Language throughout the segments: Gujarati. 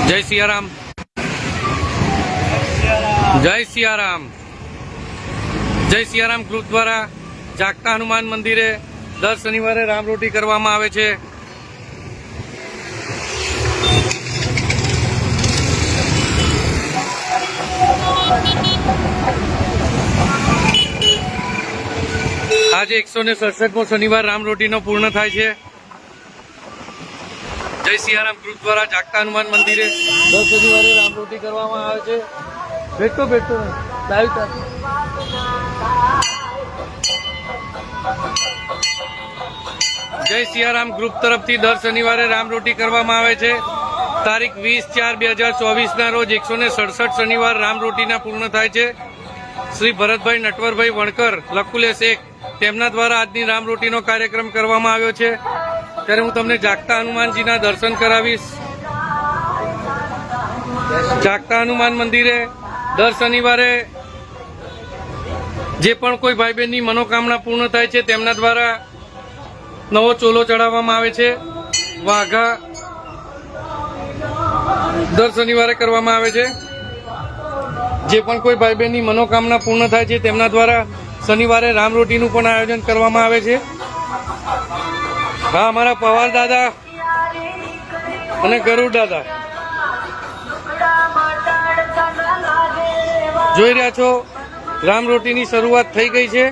જય સિયારામ, જય સિયારામ, જય સિયારામ ગ્રુપ દ્વારા જાગતા હનુમાન મંદિરે દર શનિવારે રામરોટી કરવામાં આવે છે। આજે 167મો શનિવાર રામરોટીનો પૂર્ણ થાય છે। જય સિયારામ ગ્રુપ દ્વારા જાગતા હનુમાન મંદિરે દર શનિવારે રામરોટી કરવામાં આવે છે। બેઠો બેઠો જય સિયારામ ગ્રુપ તરફથી દર શનિવારે રામરોટી કરવામાં આવે છે। તારીખ 20/4/2024 ના રોજ 167 શનિવાર રામરોટીના પૂર્ણ થાય છે। શ્રી ભરતભાઈ નટવરભાઈ વણકર લકુલે શેખ તેમના દ્વારા આજની રામરોટીનો કાર્યક્રમ કરવામાં આવ્યો છે। ત્યારે હું તમને જાગતા હનુમાનજીના દર્શન કરાવીશ। જાગતા હનુમાન મંદિરે દર શનિવારે જે પણ કોઈ ભાઈ બહેનની મનોકામના પૂર્ણ થાય છે તેમના દ્વારા નવો ચોલો ચડાવવામાં આવે છે। વાઘા દર શનિવારે કરવામાં આવે છે। જે પણ કોઈ ભાઈ બહેનની મનોકામના પૂર્ણ થાય છે તેમના દ્વારા શનિવારે રામરોટીનું પણ આયોજન કરવામાં આવે છે। હા, અમારા પવાર દાદા અને ગરુડ દાદા જોઈ રહ્યા છો, રામરોટીની શરૂઆત થઈ ગઈ છે।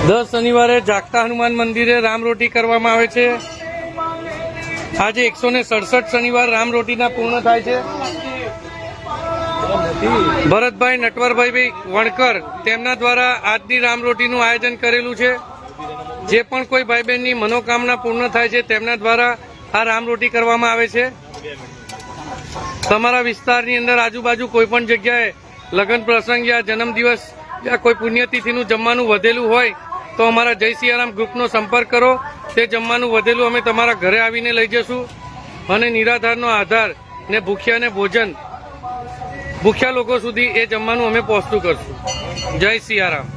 દર શનિવારે જાગતા હનુમાન મંદિરે રામરોટી કરવામાં આવે છે। આજે 167 શનિવાર રામરોટીના પૂર્ણ થાય છે। ભરતભાઈ નટવરભાઈ વણકર તેમના દ્વારા આજની રામરોટીનું આયોજન કરેલું છે। જે પણ કોઈ ભાઈ બહેનની મનોકામના પૂર્ણ થાય છે તેમના દ્વારા આ રામરોટી કરવામાં આવે છે। તમારા વિસ્તારની અંદર આજુબાજુ કોઈ પણ જગ્યાએ લગ્ન પ્રસંગ યા જન્મદિવસ યા કોઈ પુણ્યતિથિનું જમવાનું વધેલું હોય તો અમારા જય સિયારામ ગ્રુપનો સંપર્ક કરો। તે જમવાનું વધેલું અમે તમારા ઘરે આવીને લઈ જશું અને નિરાધારનો આધાર ને ભૂખ્યાને ભોજન, ભૂખ્યા લોકો સુધી એ જમવાનું અમે પહોંચતું કરશું। જય સિયારામ।